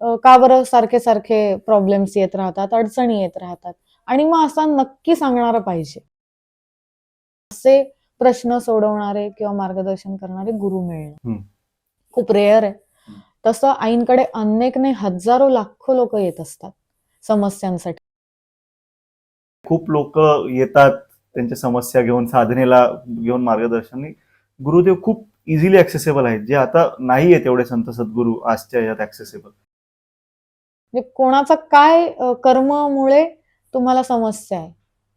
का बरं सारखे सारखे प्रॉब्लेम्स येत राहतात, अडचणी येत राहतात, आणि मग असा नक्की सांगणारा पाहिजे. असे प्रश्न सोडवणारे किंवा मार्गदर्शन करणारे गुरु मिळणं खूप रेअर आहे. तसं आईंकडे अनेक नाही, हजारो लाखो लोक येत असतात समस्यांसाठी. खूप लोक येतात त्यांच्या समस्या घेऊन, साधनेला घेऊन मार्गदर्शन. गुरुदेव खूप इझिली ऍक्सेसेबल आहेत, जे आता नाही आहे तेवढे संत सद्गुरू आजच्या यात ऍक्सेसेबल. म्हणजे कोणाचा काय कर्ममुळे तुम्हाला समस्या आहे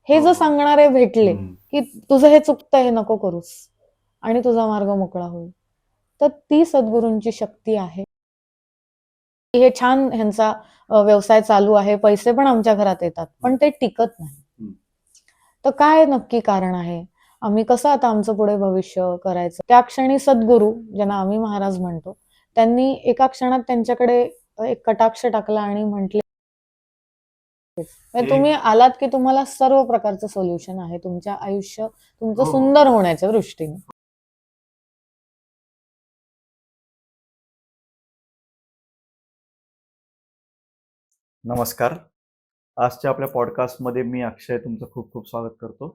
हे जर सांगणारे भेटले की तुझं हे चुकतं, हे नको करूस आणि तुझा मार्ग मोकळा होईल, तर ती सद्गुरूंची शक्ती आहे. हे छान, ह्यांचा व्यवसाय चालू आहे, पैसे पण आमच्या घरात येतात, पण ते टिकत नाही. तर काय नक्की कारण आहे? आम्ही कसं आता आमचं पुढे भविष्य करायचं? त्या क्षणी सद्गुरू, ज्यांना आम्ही महाराज म्हणतो, त्यांनी एका क्षणात त्यांच्याकडे एक कटाक्ष टाकला आणि म्हटले, तुम्ही आलात की तुम्हाला सर्व प्रकारचं सोल्युशन आहे तुमच्या आयुष्य तुमचं सुंदर होण्याच्या दृष्टीने. नमस्कार. आजच्या आपल्या पॉडकास्टमध्ये मी अक्षय तुमचं खूप खूप स्वागत करतो.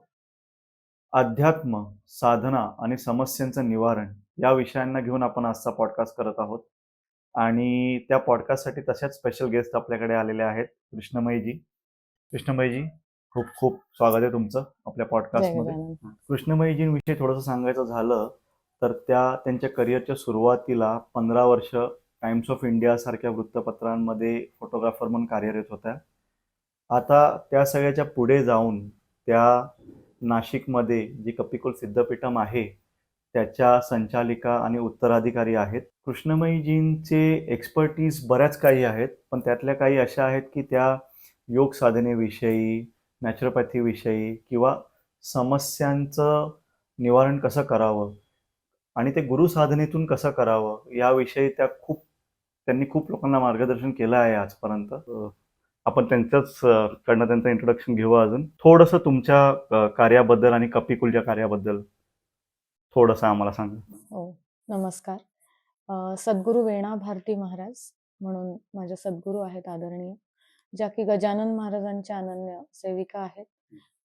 अध्यात्म, साधना आणि समस्यांचं निवारण या विषयांना घेऊन आपण आजचा पॉडकास्ट करत आहोत. आणि त्या पॉडकास्टसाठी तशाच स्पेशल गेस्ट आपल्याकडे आलेले आहेत, कृष्णमयीजी. कृष्णमयीजी, खूप खूप स्वागत आहे तुमचं आपल्या पॉडकास्टमध्ये. कृष्णमयीजींविषयी थोडंसं सांगायचं झालं तर त्यांच्या करिअरच्या सुरुवातीला 15 वर्ष टाइम्स ऑफ इंडिया सारख्या वृत्तपत्रांमध्ये फोटोग्राफर म्हणून कार्यरत होत्या. आता त्या सगळ्याच्या पुढे जाऊन त्या नाशिकमध्ये जी कपिकुल सिद्धपीठम आहे त्याच्या संचालिका आणि उत्तराधिकारी आहेत. कृष्णमयीजींचे एक्सपर्टीज बऱ्याच काही आहेत, पण त्यातल्या काही अशा आहेत की त्या योग साधनेविषयी, नॅचरोपॅथीविषयी किंवा समस्यांचं निवारण कसं करावं आणि ते गुरु साधनेतून कसं करावं याविषयी त्यांनी खूप लोकांना मार्गदर्शन केलं आहे आजपर्यंत. आपण त्यांच्याच कडनं त्यांचं इंट्रोडक्शन घेऊ. अजून थोडंसं तुमच्या कार्याबद्दल आणि कपिकुलच्या कार्याबद्दल थोडंसं आम्हाला सांगा. हो, नमस्कार. सद्गुरू वेणा भारती महाराज म्हणून माझे सद्गुरू आहेत आदरणीय, ज्या की गजानन महाराजांच्या अनन्य सेविका आहेत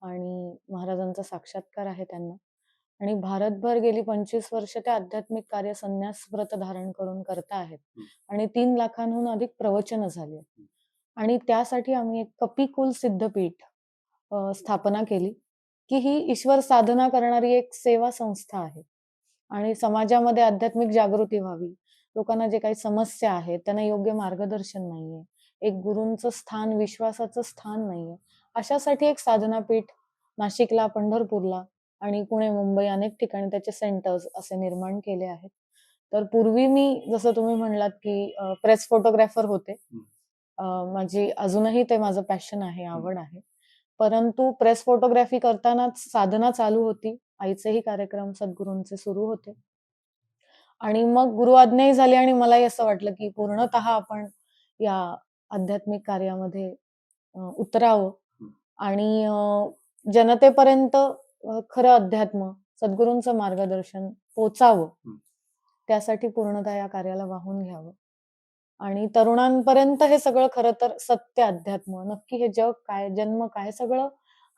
आणि महाराजांचा साक्षात्कार आहे त्यांना. आणि भारतभर गेली 25 वर्ष ते आध्यात्मिक कार्य संन्यास व्रत धारण करून करता आहेत आणि 3 लाखांहून अधिक प्रवचनं झाली. आणि त्यासाठी आम्ही एक कपिकुल सिद्धपीठ स्थापना केली, की ही ईश्वर साधना करणारी एक सेवा संस्था आहे आणि समाजामध्ये आध्यात्मिक जागृती व्हावी. लोकांना जे काही समस्या आहेत, त्यांना योग्य मार्गदर्शन नाहीये, एक गुरूंचं स्थान, विश्वासाचं स्थान नाहीये, अशासाठी एक साधनापीठ नाशिकला, पंढरपूरला आणि पुणे, मुंबई अनेक ठिकाणी त्याचे सेंटर्स असे निर्माण केले आहेत. तर पूर्वी मी, जसं तुम्ही म्हणलात, की प्रेस फोटोग्राफर होते. माझी अजूनही ते माझं पॅशन आहे, आवड आहे. परंतु प्रेस फोटोग्राफी करतानाच साधना चालू होती. आईचेही कार्यक्रम सद्गुरूंचे सुरू होते. आणि मग गुरु आज्ञाही झाली आणि मलाही असं वाटलं, की पूर्णतः आपण या आध्यात्मिक कार्यामध्ये उतरावं आणि जनतेपर्यंत खरं अध्यात्म, सद्गुरूंचं मार्गदर्शन पोचावं. त्यासाठी पूर्णतः या कार्याला वाहून घ्यावं आणि तरुणांपर्यंत हे सगळं खरं तर सत्य, अध्यात्म, नक्की हे जग काय, जन्म काय, सगळं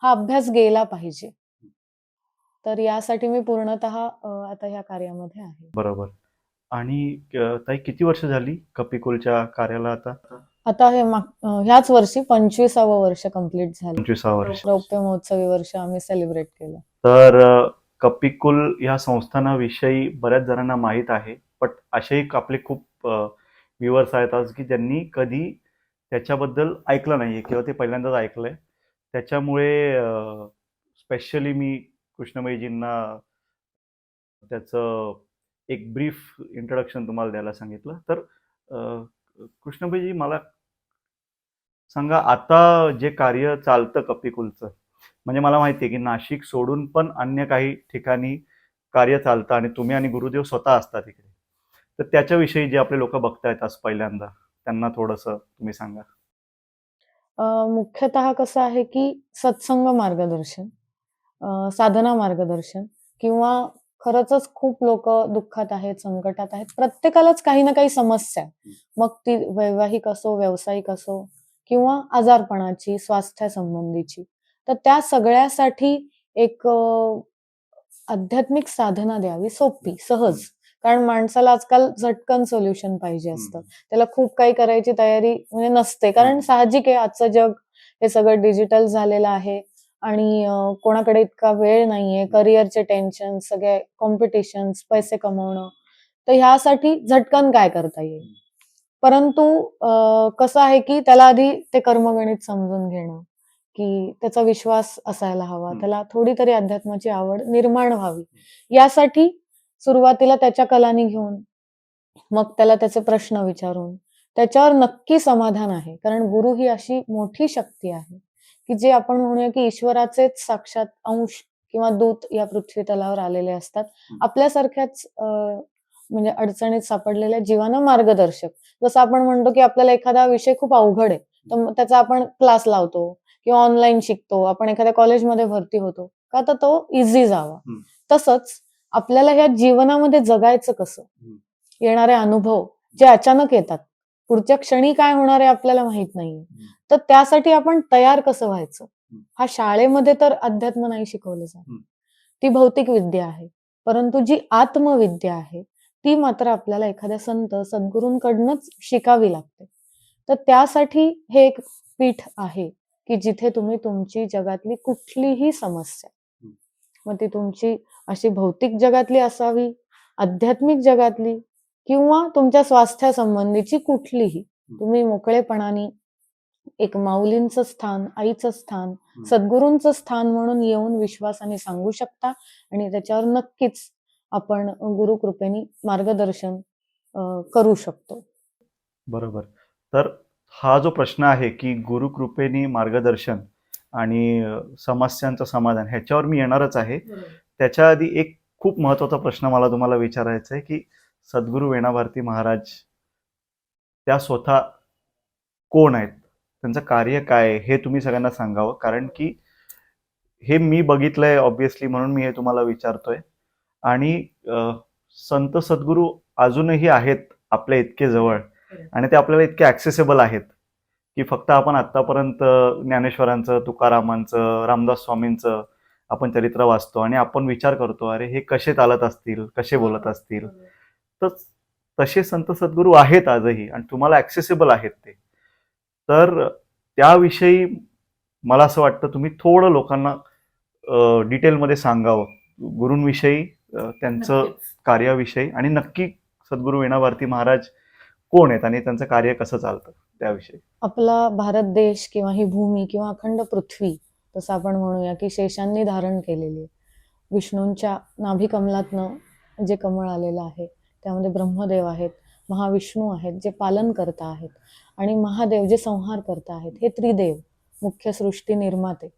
हा अभ्यास गेला पाहिजे. तर यासाठी मी पूर्णतः आता ह्या कार्यामध्ये आहे. बरोबर. आणि ताई, किती वर्ष झाली कपिकुलच्या कार्याला आता? आता ह्याच वर्षी 25वं वर्ष कंप्लीट झालं. 25 वर्ष. रौप्य महोत्सवी वर्ष आम्ही सेलिब्रेट केलं. तर कपिकुल या संस्थानाविषयी बऱ्याच जणांना माहीत आहे, पण असेही आपले खूप व्ह्युअर्स आहेत आज की ज्यांनी कधी त्याच्याबद्दल ऐकलं नाहीये किंवा ते पहिल्यांदाच ऐकलंय. त्याच्यामुळे स्पेशली मी कृष्णमयीजींना त्याचं एक ब्रीफ इंट्रोडक्शन तुम्हाला द्यायला सांगितलं. तर कृष्णमयीजी, मला सांगा, आता जे कार्य चालतं कपिकुलचं, म्हणजे मला माहिती आहे की नाशिक सोडून पण अन्य काही ठिकाणी कार्य चालतं आणि तुम्ही आणि गुरुदेव स्वतः असतात तिकडे. तर त्याच्याविषयी जे आपले लोक बघतायत आज पहिल्यांदा, त्यांना थोडंसं तुम्ही सांगा. मुख्यतः कसं आहे की सत्संग मार्गदर्शन, साधना मार्गदर्शन किंवा खरंच खूप लोक दुःखात आहेत, संकटात आहेत. प्रत्येकालाच काही ना काही समस्या आहे. मग ती वैवाहिक असो, व्यावसायिक असो किंवा आजारपणाची, स्वास्थ्यासंबंधीची. तर त्या सगळ्यासाठी एक आध्यात्मिक साधना द्यावी सोपी, सहज. कारण माणसाला आजकाल झटकन सोल्युशन पाहिजे असतं. त्याला खूप काही करायची तयारी म्हणजे नसते. कारण साहजिक आहे, आजचं जग हे सगळं डिजिटल झालेलं आहे आणि कोणाकडे इतका वेळ नाहीये. करिअरचे टेन्शन, सगळे कॉम्पिटिशन्स, पैसे कमवणं. तर ह्यासाठी झटकन काय करता येईल? परंतु कसं आहे की त्याला आधी ते कर्मगणित समजून घेणं, की त्याचा विश्वास असायला हवा. त्याला थोडी तरी अध्यात्माची आवड निर्माण व्हावी. यासाठी सुरुवातीला त्याच्या कलानी घेऊन, मग त्याला त्याचे प्रश्न विचारून, त्याच्यावर नक्की समाधान आहे. कारण गुरु ही अशी मोठी शक्ती आहे, की जे आपण म्हणूया की ईश्वराचेच साक्षात अंश किंवा दूत या पृथ्वी तलावर आलेले असतात. आपल्यासारख्याच म्हणजे अडचणीत सापडलेल्या जीवांना मार्गदर्शक. जसं आपण म्हणतो की आपल्याला एखादा विषय खूप अवघड आहे, तर मग त्याचा आपण क्लास लावतो किंवा ऑनलाईन शिकतो. आपण एखाद्या कॉलेजमध्ये भरती होतो का तर तो इझी जावा. तसंच आपल्याला ह्या जीवनामध्ये जगायचं कसं? येणारे अनुभव जे अचानक येतात, पुढच्या क्षणी काय होणार आहे आपल्याला माहित नाहीये. तर त्यासाठी आपण तयार कसं व्हायचं? हा शाळेमध्ये तर अध्यात्म नाही शिकवलं जात. ती भौतिक विद्या आहे. परंतु जी आत्मविद्या आहे, ती मात्र आपल्याला एखाद्या संत, सद्गुरूंकडूनच शिकावी लागते. तर त्यासाठी हे एक पीठ आहे, की जिथे तुम्ही तुमची जगातली कुठलीही समस्या, मग ती तुमची अशी भौतिक जगातली असावी, आध्यात्मिक जगातली किंवा तुमच्या स्वास्थ्यासंबंधीची कुठलीही, तुम्ही मोकळेपणाने एक माऊलींचं स्थान, आईचं स्थान, सद्गुरूंचं स्थान म्हणून येऊन विश्वासाने सांगू शकता आणि त्याच्यावर नक्कीच आपण गुरुकृपेने मार्गदर्शन करू शकतो. बरोबर. तर हा जो प्रश्न आहे की गुरुकृपेने मार्गदर्शन आणि समस्यांचं समाधान, ह्याच्यावर मी येणारच आहे. त्याच्या आधी एक खूप महत्त्वाचा प्रश्न मला तुम्हाला विचारायचा आहे की सद्गुरू वेणा भारती महाराज त्या स्वतः कोण आहेत? त्यांचं कार्य काय आहे? हे तुम्ही सगळ्यांना सांगावं. कारण की हे मी बघितलंय ऑब्व्हियसली, म्हणून मी हे तुम्हाला विचारतोय. आणि संत सद्गुरू अजूनही आहेत आपल्या इतके जवळ आणि ते आपल्याला इतके ॲक्सेसेबल आहेत की फक्त आपण आत्तापर्यंत ज्ञानेश्वरांचं, तुकारामांचं, रामदास स्वामींचं आपण चरित्र वाचतो आणि आपण विचार करतो, अरे हे कसे चालत असतील, कसे बोलत असतील. तर तसे संत सद्गुरू आहेत आजही आणि तुम्हाला ॲक्सेसेबल आहेत ते. तर त्याविषयी मला असं वाटतं तुम्ही थोडं लोकांना डिटेलमध्ये सांगावं, गुरूंविषयी, त्यांचं कार्याविषयी आणि नक्की सद्गुरू वेणा भारती महाराज कोण आहेत आणि त्यांचं कार्य कसं चालतं त्याविषयी. आपला भारत देश किंवा ही भूमी किंवा अखंड पृथ्वी, तसं आपण म्हणूया की शेषांनी धारण केलेली आहे. विष्णूंच्या नाभिकमलातनं जे कमळ आलेलं आहे त्यामध्ये ब्रह्मदेव आहेत, महाविष्णू आहेत जे पालन करता आहेत आणि महादेव जे संहार करता आहेत. हे त्रिदेव मुख्य सृष्टी निर्माते.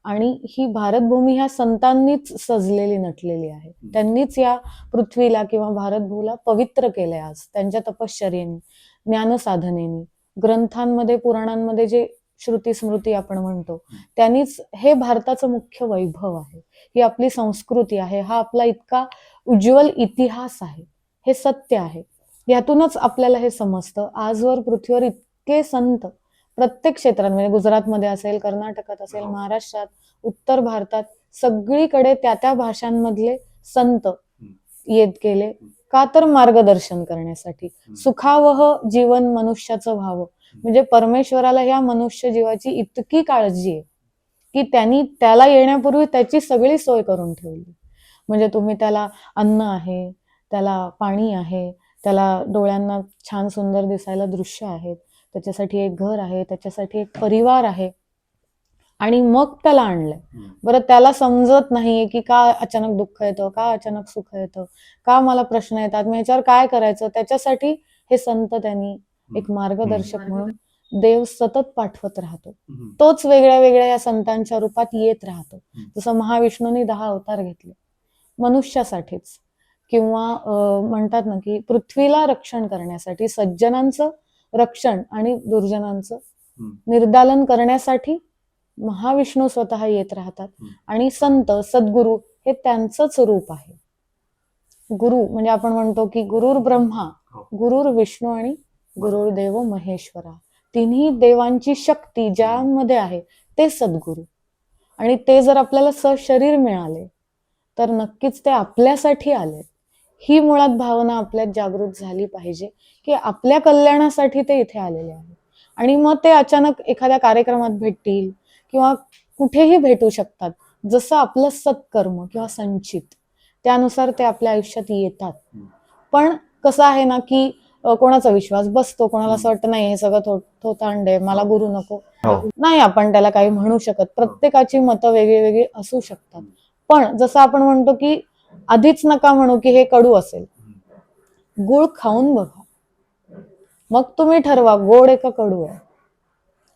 आणि ही भारतभूमी ह्या संतांनीच सजलेली नटलेली आहे. त्यांनीच या पृथ्वीला किंवा भारतभूला पवित्र केलंय आज त्यांच्या तपश्चर्येने, ज्ञानसाधनेने, ग्रंथांमध्ये, पुराणांमध्ये जे श्रुती स्मृती आपण म्हणतो त्यांनीच हे भारताचं मुख्य वैभव आहे. ही आपली संस्कृती आहे, हा आपला इतका उज्ज्वल इतिहास आहे, हे सत्य आहे. यातूनच आपल्याला हे समजतं. आजवर पृथ्वीवर इतके संत प्रत्येक क्षेत्रात, म्हणजे गुजरातमध्ये असेल, कर्नाटकात असेल, महाराष्ट्रात, उत्तर भारतात, सगळीकडे त्या त्या भाषांमधले संत येत गेले. का तर मार्गदर्शन करण्यासाठी. सुखावह जीवन मनुष्याचं व्हावं, म्हणजे परमेश्वराला ह्या मनुष्य जीवाची इतकी काळजी आहे की त्यांनी त्याला येण्यापूर्वी त्याची सगळी सोय करून ठेवली. म्हणजे तुम्ही त्याला अन्न आहे, त्याला पाणी आहे, त्याला डोळ्यांना छान सुंदर दिसायला दृश्य आहेत, त्याच्यासाठी एक घर आहे, त्याच्यासाठी एक परिवार आहे आणि मग त्याला आणलंय. बरं, त्याला समजत नाहीये की का अचानक दुःख येतं, का अचानक सुख येतं, का मला प्रश्न येतात, मी याच्यावर काय करायचं. त्याच्यासाठी हे संत त्यांनी एक मार्गदर्शक म्हणून देव सतत पाठवत राहतो. तोच वेगळ्या वेगळ्या या संतांच्या रूपात येत राहतो. जसं महाविष्णूंनी 10 अवतार घेतले मनुष्यासाठीच, किंवा म्हणतात ना की पृथ्वीला रक्षण करण्यासाठी, सज्जनांचं रक्षण आणि दुर्जनांचं निर्दालन करण्यासाठी महाविष्णू स्वतः येत राहतात आणि संत सद्गुरू हे त्यांचंच रूप आहे. गुरु म्हणजे आपण म्हणतो की गुरुर ब्रह्मा, हो. गुरुर विष्णू आणि गुरुर्देव महेश्वरा. तिन्ही देवांची शक्ती ज्यामध्ये आहे ते सद्गुरू. आणि ते जर आपल्याला सशरीर मिळाले तर नक्कीच ते आपल्यासाठी आले. ही मुळात भावना आपल्यात जागृत झाली पाहिजे की आपल्या कल्याणासाठी ते इथे आलेले आहेत. आणि मग ते अचानक एखाद्या कार्यक्रमात भेटतील किंवा कुठेही भेटू शकतात. जसं आपलं सत्कर्म किंवा संचित त्यानुसार ते आपल्या आयुष्यात येतात. पण कसं आहे ना की कोणाचा विश्वास बसतो, कोणाला असं वाटतं नाही हे सगळं थोतांड आहे, मला गुरु नको. नाही आपण त्याला काही म्हणू शकत. प्रत्येकाची मतं वेगळी वेगळी असू शकतात. पण जसं आपण म्हणतो की आधीच नका म्हणू की हे कडू असेल. गुळ खाऊन बघा, मग तुम्ही ठरवा गोड आहे का कडू आहे.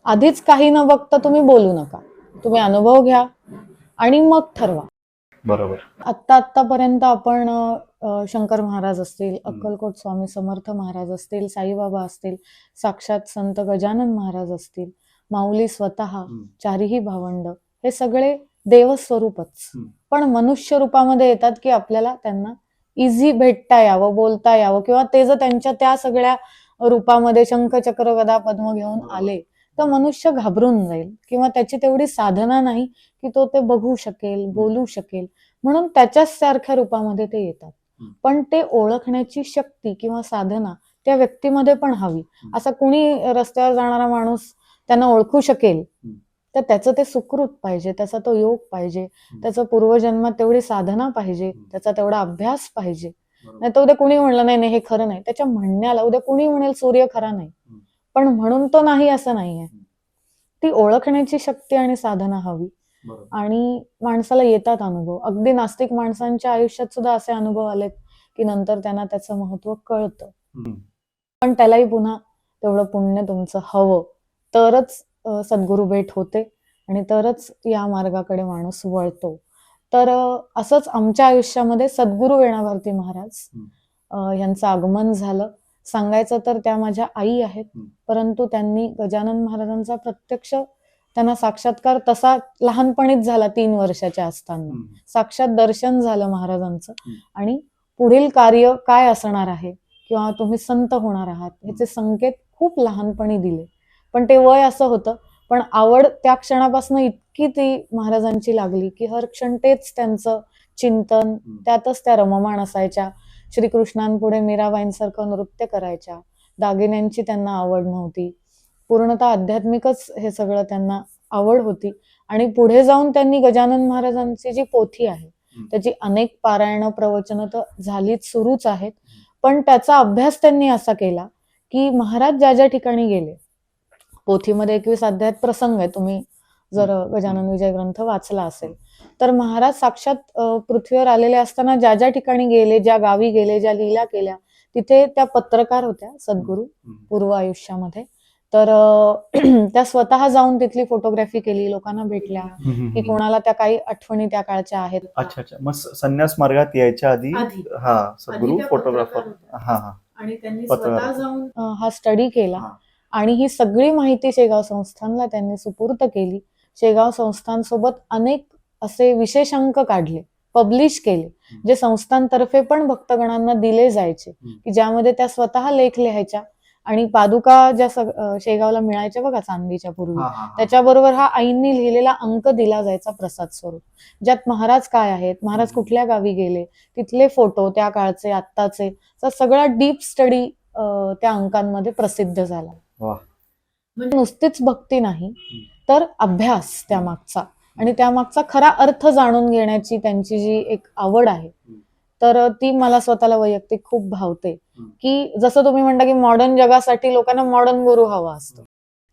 आधीच काही न बघता तुम्ही बोलू नका. तुम्ही अनुभव घ्या आणि मग ठरवा. बरोबर. आतापर्यंत आपण शंकर महाराज असतील, अक्कलकोट स्वामी समर्थ महाराज असतील, साईबाबा असतील, साक्षात संत गजानन महाराज असतील, माऊली स्वतः, चारही भावंड, हे सगळे देवस्वरूपच. पण मनुष्य रूपामध्ये येतात की आपल्याला त्यांना इझी भेटता यावं, बोलता यावं, किंवा ते जर त्यांच्या त्या सगळ्या रूपामध्ये शंख चक्र गदा पद्म घेऊन आले तर मनुष्य घाबरून जाईल किंवा त्याची तेवढी साधना नाही की तो ते बघू शकेल, बोलू शकेल. म्हणून त्याच्याच सारख्या रूपामध्ये ते येतात. पण ते ओळखण्याची शक्ती किंवा साधना त्या व्यक्तीमध्ये पण हवी. असा कुणी रस्त्यावर जाणारा माणूस त्यांना ओळखू शकेल तर त्याचं ते सुकृत पाहिजे, त्याचा तो योग पाहिजे, त्याचं पूर्वजन्मात तेवढी साधना पाहिजे, त्याचा तेवढा अभ्यास पाहिजे. नाही तर उद्या कुणी म्हणलं नाही नाही हे खरं नाही, त्याच्या म्हणण्याला उद्या कुणी म्हणेल सूर्य खरा नाही, पण म्हणून तो नाही असं नाहीये. ती ओळखण्याची शक्ती आणि साधना हवी. आणि माणसाला येतात अनुभव. अगदी नास्तिक माणसांच्या आयुष्यात सुद्धा असे अनुभव आलेत की नंतर त्यांना त्याचं महत्व कळतं. पण त्यालाही पुन्हा तेवढं पुण्य तुमचं हवं तरच सद्गुरू भेट होते आणि तरच या मार्गाकडे माणूस वळतो. तर असंच आमच्या आयुष्यामध्ये सद्गुरू वीणा भारती महाराज यांचं आगमन झालं. सांगायचं तर त्या माझ्या आई आहेत, परंतु त्यांनी गजानन महाराजांचा प्रत्यक्ष त्यांना साक्षात्कार तसा लहानपणीच झाला 3 वर्षाच्या असताना. साक्षात दर्शन झालं महाराजांचं. आणि पुढील कार्य काय असणार आहे किंवा तुम्ही संत होणार आहात याचे संकेत खूप लहानपणी दिले. पण ते वय असं होतं. पण आवड त्या क्षणापासून इतकी ती महाराजांची लागली की हर क्षण तेच त्यांचं चिंतन, त्यातच त्या रममाण असायच्या. श्रीकृष्णांपुढे मीराबाईंसारखं नृत्य करायच्या. दागिन्यांची त्यांना आवड नव्हती. पूर्णतः आध्यात्मिकच हे सगळं त्यांना आवड होती. आणि पुढे जाऊन त्यांनी गजानन महाराजांची जी पोथी आहे त्याची अनेक पारायण प्रवचन तर झालीच, सुरूच आहेत. पण त्याचा अभ्यास त्यांनी असा केला की महाराज ज्या ज्या ठिकाणी गेले, पोथीमध्ये 21 अध्यायात प्रसंग आहे, तुम्ही जर गजानन विजय ग्रंथ वाचला असेल तर महाराज साक्षात पृथ्वीवर आलेले असताना ज्या ज्या ठिकाणी गेले, ज्या गावी गेले, ज्या लीला केल्या, तिथे त्या पत्रकार होत्या सद्गुरू पूर्व आयुष्यामध्ये. तर त्या स्वतः जाऊन तिथली फोटोग्राफी केली, लोकांना भेटल्या की कोणाला त्या काही आठवणी त्या काळच्या आहेत. अच्छा अच्छा. मग संन्यास मार्गात यायच्या आधी हा सद्गुरू फोटोग्राफर आणि त्यांनी स्वतः जाऊन हा स्टडी केला आणि ही सगळी माहिती शेगाव संस्थानला त्यांनी सुपूर्त केली. शेगाव संस्थानसोबत अनेक असे विशेषांक काढले, पब्लिश केले, जे संस्थांतर्फे पण भक्तगणांना दिले जायचे की ज्यामध्ये त्या स्वतः लेख लिहायच्या. आणि पादुका ज्या शेगावला मिळायच्या बघा चांदीच्या पूर्वी, त्याच्याबरोबर हा आईंनी लिहिलेला अंक दिला जायचा प्रसाद स्वरूप, ज्यात महाराज काय आहेत, महाराज कुठल्या गावी गेले, तिथले फोटो त्या काळचे आत्ताचे, सगळा डीप स्टडी त्या अंकांमध्ये प्रसिद्ध झाला. म्हणजे नुसतीच भक्ती नाही तर अभ्यास त्यामागचा आणि त्यामागचा खरा अर्थ जाणून घेण्याची त्यांची जी एक आवड आहे, तर ती मला स्वतःला वैयक्तिक खूप भावते. की जसं तुम्ही म्हणता की मॉडर्न जगासाठी लोकांना मॉडर्न गुरु हवा असतो,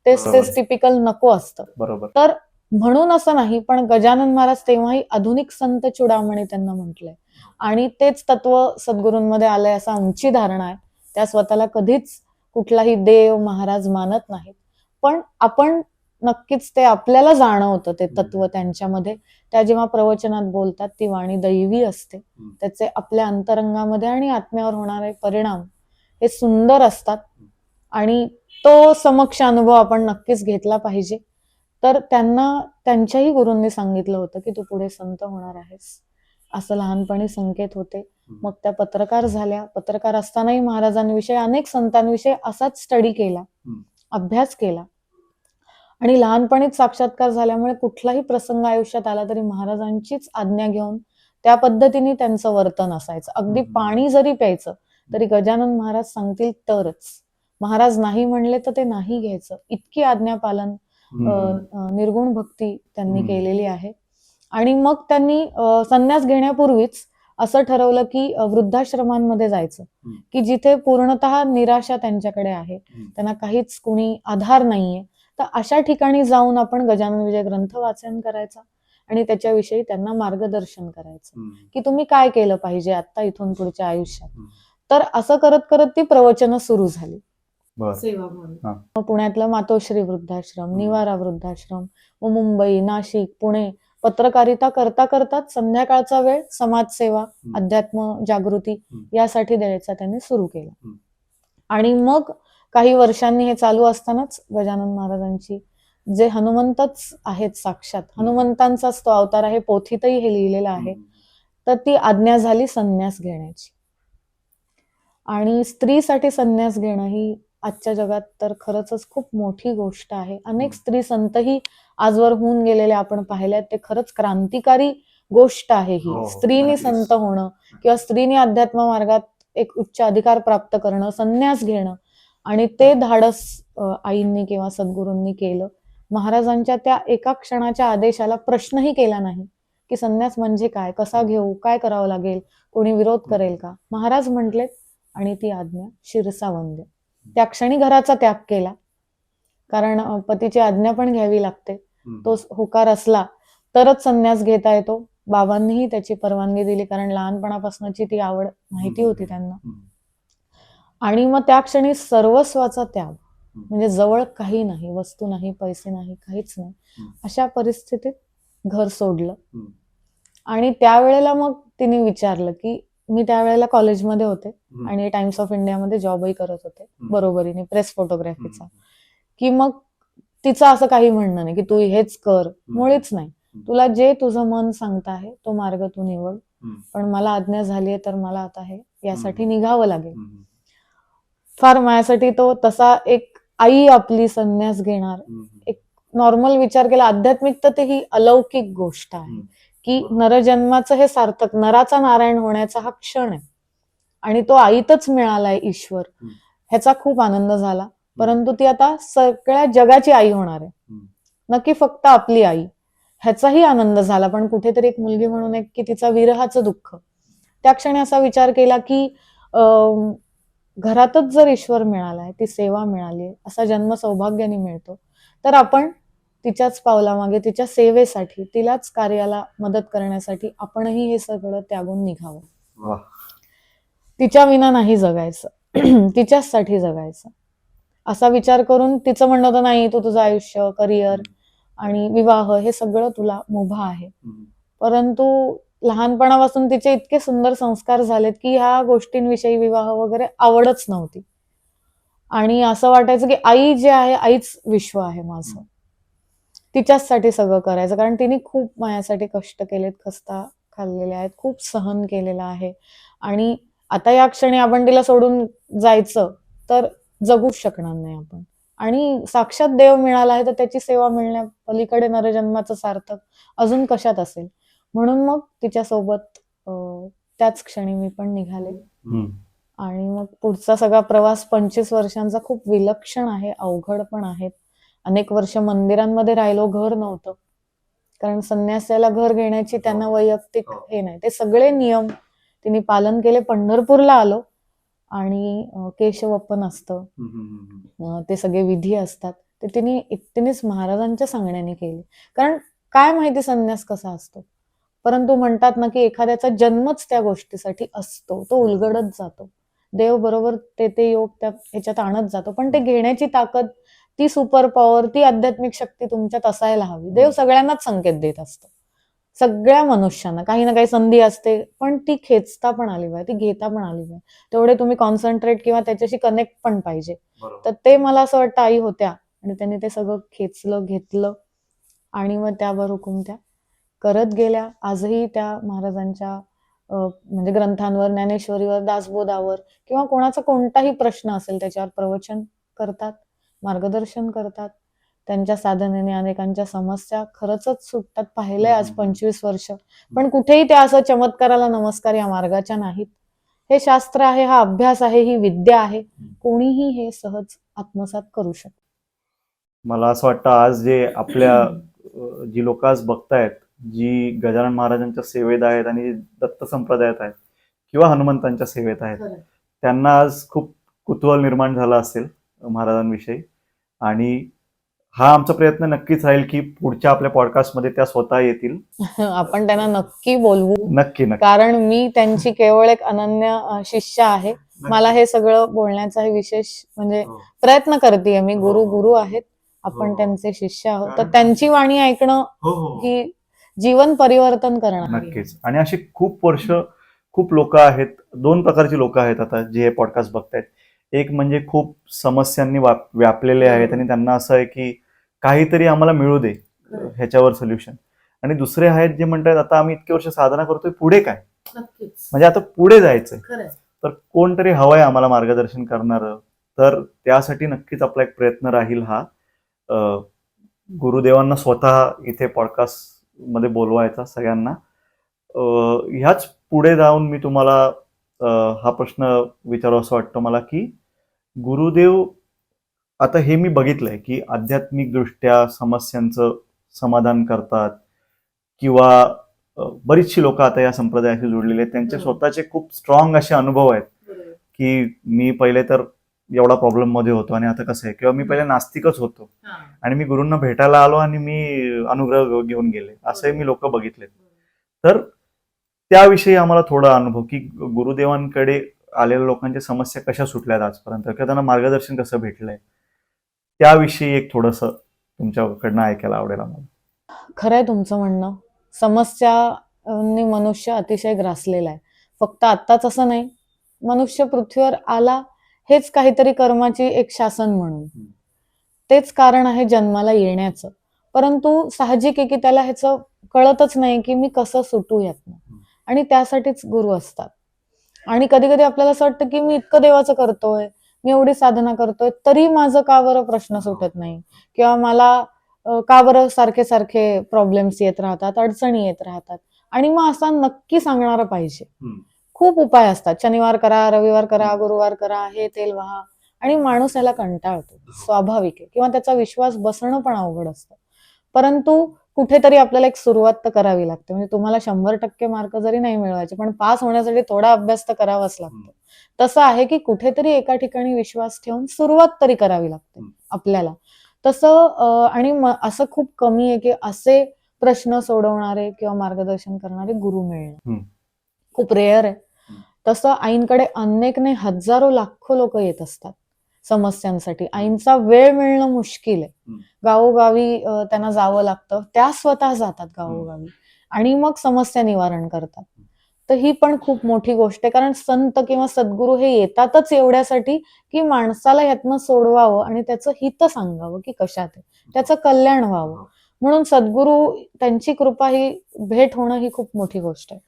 तेच टिपिकल नको असतं. बरोबर. तर म्हणून असं नाही, पण गजानन महाराज तेव्हाही आधुनिक संत चुडामणी त्यांना म्हटलंय आणि तेच तत्व सद्गुरूंमध्ये आलंय असं आमची धारणा आहे. त्या स्वतःला कधीच कुठलाही देव महाराज मानत नाहीत, पण आपण नक्कीच ते आपल्याला जाणवतं ते तत्व त्यांच्यामध्ये. त्या जेव्हा प्रवचनात बोलतात ती वाणी दैवी असते, त्याचे आपल्या अंतरंगामध्ये आणि आत्म्यावर होणारे परिणाम हे सुंदर असतात आणि तो समक्ष अनुभव आपण नक्कीच घेतला पाहिजे. तर त्यांना त्यांच्याही गुरूंनी सांगितलं होतं की तू पुढे संत होणार आहेस, असं लहानपणी संकेत होते. मग त्या पत्रकार झाल्या. पत्रकार असतानाही महाराजांविषयी अनेक संतांविषयी असाच स्टडी केला, अभ्यास केला. आणि लहानपणीच साक्षात्कार झाल्यामुळे कुठलाही प्रसंग आयुष्यात आला तरी महाराजांचीच आज्ञा घेऊन त्या पद्धतीने त्यांचं वर्तन असायचं. अगदी पाणी जरी प्यायचं तरी गजानन महाराज सांगतील तरच. महाराज नाही म्हणले तर ते नाही घ्यायचं. इतकी आज्ञापालन, निर्गुण भक्ती त्यांनी केलेली आहे. आणि मग त्यांनी संन्यास घेण्यापूर्वीच असं ठरवलं की वृद्धाश्रमांमध्ये जायचं, की जिथे पूर्णतः निराशा त्यांच्याकडे आहे, त्यांना काहीच कुणी आधार नाहीये. तर अशा ठिकाणी जाऊन आपण गजानन विजय ग्रंथ वाचन करायचा आणि त्याच्याविषयी त्यांना मार्गदर्शन करायचं, की तुम्ही काय केलं पाहिजे आता इथून पुढच्या आयुष्यात. तर असं करत करत ती प्रवचनं सुरू झाली. सेवा म्हणून. मग पुण्यातलं मातोश्री वृद्धाश्रम, निवारा वृद्धाश्रम, व मुंबई, नाशिक, पुणे पत्रकारिता करता करताच संध्याकाळचा वेळ समाजसेवा, अध्यात्म जागृती यासाठी द्यायचा त्यांनी सुरू केला. आणि मग काही वर्षांनी हे चालू असतानाच गजानन महाराजांची, जे हनुमंतच आहेत साक्षात, हनुमंतांचाच तो अवतार आहे, पोथीतही हे लिहिलेलं आहे, तर ती आज्ञा झाली संन्यास घेण्याची. आणि स्त्रीसाठी संन्यास घेणं ही आजच्या जगात तर खरंच खूप मोठी गोष्ट आहे. अनेक स्त्री संतही आजवर होऊन गेलेले आपण पाहिल्यात. ते खरंच क्रांतिकारी गोष्ट आहे ही. हो, स्त्रीने नक्कीच. संत होणं किंवा स्त्रीने अध्यात्म मार्गात एक उच्च अधिकार प्राप्त करणं, संन्यास घेणं, आणि ते धाडस आईंनी किंवा सद्गुरूंनी केलं. महाराजांच्या त्या एका क्षणाच्या आदेशाला प्रश्नही केला नाही की संन्यास म्हणजे काय, कसा घेऊ, काय करावं लागेल, कोणी विरोध करेल का. महाराज म्हटलेत आणि ती आज्ञा शिरसावंद्य. त्या क्षणी घराचा त्याग केला, कारण पतीची आज्ञा पण घ्यावी लागते. तो होकार असला तरच संन्यास घेता येतो. बाबांनीही त्याची परवानगी दिली, कारण लहानपणापासूनची ती आवड माहिती होती त्यांना. आणि मग त्या क्षणी सर्वस्वाचा त्याग, म्हणजे जवळ काही नाही, वस्तू नाही, पैसे नाही, काहीच नाही, अशा परिस्थितीत घर सोडलं. आणि त्यावेळेला मग तिने विचारलं की, मी त्यावेळेला कॉलेजमध्ये होते आणि टाइम्स ऑफ इंडियामध्ये जॉबही करत होते बरोबरीने, प्रेस फोटोग्राफीचा, की मग तिचं असं काही म्हणणं नाही की तू हेच कर, मुळीच नाही. तुला जे तुझं मन सांगत आहे तो मार्ग तू निवड, पण मला आज्ञा झालीये तर मला आता हे यासाठी निघावं लागेल. फार माझ्यासाठी तो तसा एक आई आपली संन्यास घेणार, एक नॉर्मल विचार केला. आध्यात्मिकता ही अलौकिक गोष्ट आहे की नरजन्माचं हे सार्थक, नराचा नारायण होण्याचा हा क्षण आहे आणि तो आईतच मिळालाय ईश्वर, ह्याचा खूप आनंद झाला. परंतु ती आता सगळ्या जगाची आई होणार आहे, नक्की फक्त आपली आई, ह्याचाही आनंद झाला. पण कुठेतरी एक मुलगी म्हणून एक की तिचा विरहाचं दुःख. त्या क्षणी असा विचार केला की घरातच जर ईश्वर मिळालाय, ती सेवा मिळाली, असा जन्म सौभाग्याने मिळतो, तर आपण तिच्याच पावलामागे, तिच्या सेवेसाठी, तिलाच कार्याला मदत करण्यासाठी आपणही हे सगळं त्यागून निघावं. तिच्या विना नाही जगायचं, तिच्याचसाठी जगायचं, असा विचार करून तिचं म्हणणं होतं, नाही तू तुझं आयुष्य, करिअर आणि विवाह हे सगळं तुला मुभा आहे. परंतु लहानपणापासून तिचे इतके सुंदर संस्कार झालेत की ह्या गोष्टींविषयी, विवाह वगैरे आवडच नव्हती. आणि असं वाटायचं की आई जे आहे, आईच विश्व आहे माझं, तिच्याचसाठी सगळं करायचं. कारण तिने खूप माझ्यासाठी कष्ट केलेत, खस्ता खाल्लेल्या आहेत, खूप सहन केलेलं आहे. आणि आता या क्षणी आपण तिला सोडून जायचं तर जगूच शकणार नाही आपण. आणि साक्षात देव मिळाला आहे तर त्याची सेवा मिळण्या पलीकडे नरजन्माचं सार्थक अजून कशात असेल. म्हणून मग तिच्यासोबत त्याच क्षणी मी पण निघाले. आणि मग पुढचा सगळा प्रवास 25 वर्षांचा खूप विलक्षण आहे, अवघड पण आहेत. अनेक वर्ष मंदिरांमध्ये राहिलो, घर नव्हतं, कारण संन्यासाला घर घेण्याची त्यांना वैयक्तिक हे नाही. ते सगळे नियम तिने पालन केले. पंढरपूरला आलो आणि केशवप्पन असतं, ते सगळे विधी असतात, ते तिनेच महाराजांच्या सांगण्याने केले. कारण काय माहिती संन्यास कसा असतो, परंतु म्हणतात ना की एखाद्याचा जन्मच त्या गोष्टीसाठी असतो, तो उलगडत जातो. देव बरोबर ते योग त्या ह्याच्यात आणत जातो, पण ते घेण्याची ताकद, ती सुपर पॉवर, ती आध्यात्मिक शक्ती तुमच्यात असायला हवी. देव सगळ्यांनाच संकेत देत असतो, सगळ्या मनुष्यांना काही ना काही संधी असते, पण ती खेचता पण आली पाहिजे, ती घेता पण आली पाहिजे. तेवढे तुम्ही कॉन्सन्ट्रेट किंवा त्याच्याशी कनेक्ट पण पाहिजे. तर ते मला असं वाटतं आई होत्या आणि त्यांनी ते सगळं खेचलं, घेतलं आणि मग त्यावर हुकूम त्या करत गेल्या. आजही त्या महाराजांच्या म्हणजे ग्रंथांवर, ज्ञानेश्वरीवर, दासबोधावर किंवा कोणाचा कोणताही प्रश्न असेल त्याच्यावर प्रवचन करतात, मार्गदर्शन करतात. त्यांच्या साधनेने अनेकांच्या समस्या खरंच सुटतात. पाहिलंय आज 25 वर्ष. पण कुठेही त्या असं चमत्काराला नमस्कार या मार्गाच्या नाहीत. हे शास्त्र आहे, हा अभ्यास आहे, ही विद्या आहे. कोणीही हे सहज आत्मसात करू शकतो. मला असं वाटतं आज जे आपल्या जी लोक आज बघतायत, जी गजानन महाराजांच्या सेवेत आहेत आणि दत्त संप्रदायात आहेत किंवा हनुमंतांच्या सेवेत आहेत, त्यांना आज खूप कुतूहल निर्माण झालं असेल महाराजांविषयी. आणि हा आमचा प्रयत्न नक्कीच राहील की पुढच्या आपल्या पॉडकास्टमध्ये त्या स्वतः येतील. आपण त्यांना नक्की बोलवू. नक्की नक्की. कारण मी त्यांची केवळ एक अनन्य शिष्य आहे. मला हे सगळं बोलण्याचा विशेष म्हणजे प्रयत्न करते मी. गुरु आहेत, आपण त्यांचे शिष्य आहोत. तर त्यांची वाणी ऐकणं ही जीवन परिवर्तन करणार. नक्कीच. आणि अशी खूप वर्ष खूप लोक आहेत. 2 प्रकारची लोक आहेत आता जे हे पॉडकास्ट बघतायत. एक म्हणजे खूप समस्यांनी व्यापलेले आहेत आणि त्यांना असं आहे की काहीतरी आम्हाला मिळू दे ह्याच्यावर सोल्युशन. आणि दुसरे आहेत जे म्हणतात आता आम्ही इतके वर्ष साधना करतोय, पुढे काय, म्हणजे आता पुढे जायचंय, तर कोणतरी हवंय आम्हाला मार्गदर्शन करणारं. तर त्यासाठी नक्कीच आपला एक प्रयत्न राहील हा गुरुदेवांना स्वतः इथे पॉडकास्ट मध्ये बोलवायचा सगळ्यांना. ह्याच पुढे जाऊन मी तुम्हाला हा प्रश्न विचारावा असं वाटतं मला की गुरुदेव, आता हे मी बघितलंय की आध्यात्मिक दृष्ट्या समस्यांचं समाधान करतात किंवा बरीचशी लोक आता या संप्रदायाशी जोडलेले आहेत. त्यांचे स्वतःचे खूप स्ट्रॉंग असे अनुभव आहेत की मी पहिले तर एवढा प्रॉब्लेम मध्ये होतो आणि आता कसं आहे, किंवा मी पहिले नास्तिकच होतो आणि मी गुरूंना भेटायला आलो आणि मी अनुग्रह घेऊन गेले, असंही मी लोक बघितले. तर त्याविषयी आम्हाला थोडा अनुभव की गुरुदेवांकडे आलेल्या लोकांच्या समस्या कशा सुटल्यात आजपर्यंत किंवा त्यांना मार्गदर्शन कसं भेटलंय, त्याविषयी एक थोडस तुमच्याकडनं ऐकायला आवडेल आम्हाला. खरंय तुमचं म्हणणं. समस्यांनी मनुष्य अतिशय ग्रासलेला आहे. फक्त आत्ताच असं नाही, मनुष्य पृथ्वीवर आला हेच काहीतरी कर्माची एक शासन म्हणून, तेच कारण आहे जन्माला येण्याचं. परंतु साहजिक आहे की त्याला ह्याचं कळतच नाही की मी कसं सुटू यातनं. आणि त्यासाठीच गुरु असतात. आणि कधी कधी आपल्याला असं वाटतं की मी इतकं देवाचं करतोय, मी एवढी साधना करतोय, तरी माझं का बरं प्रश्न सुटत नाही, किंवा मला का बरं सारखे सारखे प्रॉब्लेम्स येत राहतात, अडचणी येत राहतात. आणि मग असा नक्की सांगणारा पाहिजे. खूप उपाय असतात, शनिवार करा, रविवार करा, गुरुवार करा, हे तेल वहा, आणि माणूस याला कंटाळतो, स्वाभाविक आहे, किंवा त्याचा विश्वास बसणं पण अवघड असतं. परंतु कुठेतरी आपल्याला एक सुरुवात तर करावी लागते. म्हणजे तुम्हाला 100% मार्क जरी नाही मिळवायचे, पण पास होण्यासाठी थोडा अभ्यास तर करावाच लागतो. तसं आहे की कुठेतरी एका ठिकाणी विश्वास ठेवून सुरुवात तरी करावी लागते आपल्याला. तसं आणि असं खूप कमी आहे की असे प्रश्न सोडवणारे किंवा मार्गदर्शन करणारे गुरु मिळणं खूप रेअर आहे. तसं आईंकडे अनेक नाही, हजारो लाखो लोक येत असतात समस्यांसाठी. आईंचा वेळ मिळणं मुश्किल आहे. गावोगावी त्यांना जावं लागतं, त्या स्वतः जातात गावोगावी आणि मग समस्या निवारण करतात. तर ही पण खूप मोठी गोष्ट आहे, कारण संत किंवा सद्गुरू हे येतातच एवढ्यासाठी की माणसाला यातनं सोडवावं आणि त्याचं हित सांगावं की कशात आहे, त्याचं कल्याण व्हावं. म्हणून सद्गुरू, त्यांची कृपा, ही भेट होणं ही खूप मोठी गोष्ट आहे.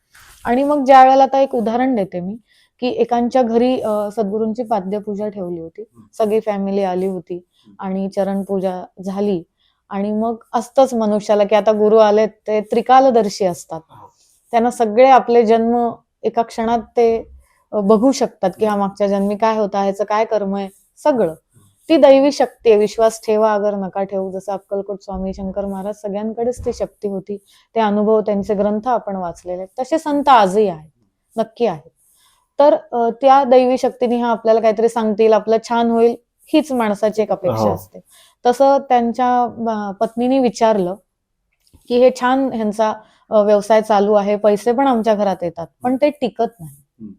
आणि मग ज्या वेळेला, आता एक उदाहरण देते मी, की एकांच्या घरी सद्गुरूंची पाद्यपूजा ठेवली होती, सगळी फॅमिली आली होती आणि चरणपूजा झाली. आणि मग असतंच मनुष्याला की आता गुरु आले, ते त्रिकालदर्शी असतात, त्यांना सगळे आपले जन्म एका क्षणात ते बघू शकतात की हा मागच्या जन्मी काय होता, ह्याचं काय कर्म आहे, सगळं. ती दैवी शक्ती आहे. विश्वास ठेवा अगर नका ठेवू, जसं अक्कलकोट स्वामी शंकर महाराज, सगळ्यांकडेच ती शक्ती होती. ते अनुभव, त्यांचे ग्रंथ आपण वाचलेले आहेत. तसे संत आजही आहेत, नक्की आहेत. तर त्या दैवी शक्तीने हा आपल्याला काहीतरी सांगतील, आपलं छान होईल, हीच माणसाची एक अपेक्षा असते. तसं त्यांच्या पत्नीने विचारलं की हे छान, ह्यांचा व्यवसाय चालू आहे, पैसे पण आमच्या घरात येतात, पण ते टिकत नाही,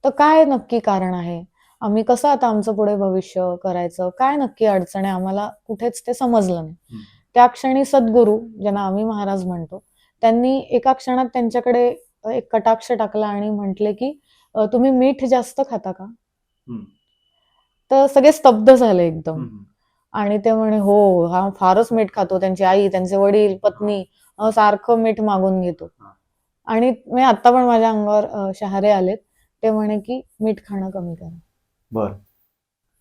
तर काय नक्की कारण आहे, आम्ही कसं आता आमचं पुढे भविष्य करायचं, काय नक्की अडचण आहे, आम्हाला कुठेच ते समजलं नाही. त्या क्षणी सद्गुरू, ज्यांना आम्ही महाराज म्हणतो, त्यांनी एका क्षणात त्यांच्याकडे एक कटाक्ष टाकला आणि म्हटले की तुम्ही मीठ जास्त खाता का? तर सगळे स्तब्ध झाले एकदम. आणि ते म्हणे हो, हा फारच मीठ खातो. त्यांची आई, त्यांचे वडील, पत्नी सारखं मीठ मागून घेतो. आणि मी आता पण माझ्या अंगावर शहारे आलेत. ते म्हणे की मीठ खाणं कमी करा, बर.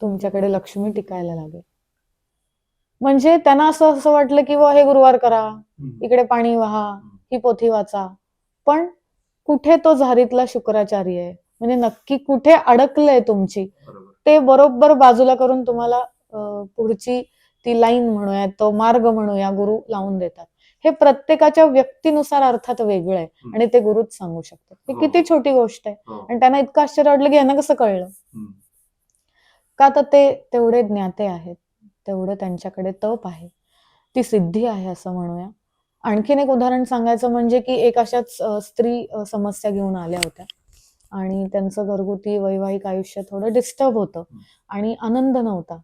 तुमच्याकडे लक्ष्मी टिकायला लागेल. म्हणजे त्यांना असं असं वाटलं की हे गुरुवार करा, इकडे पाणी वाहा, ही पोथी वाचा. पण कुठे तो झारीतला शुक्राचार्य आहे, म्हणजे नक्की कुठे अडकलंय तुमची, ते बरोबर बाजूला करून तुम्हाला पुढची ती लाईन म्हणूया, तो मार्ग म्हणूया, गुरु लावून देतात. हे प्रत्येकाच्या व्यक्तीनुसार अर्थात वेगळं आहे आणि ते गुरुच सांगू शकतात. ही किती छोटी गोष्ट आहे. आणि त्यांना इतकं आश्चर्य वाटलं की यांना कसं कळलं. का तर ते तेवढे ज्ञाते आहेत, तेवढं त्यांच्याकडे तप आहे, ती सिद्धी आहे असं म्हणूया. आणखीन एक उदाहरण सांगायचं म्हणजे की एक अशाच स्त्री समस्या घेऊन आल्या होत्या आणि त्यांचं घरगुती वैवाहिक आयुष्य थोडं डिस्टर्ब होतं आणि आनंद नव्हता.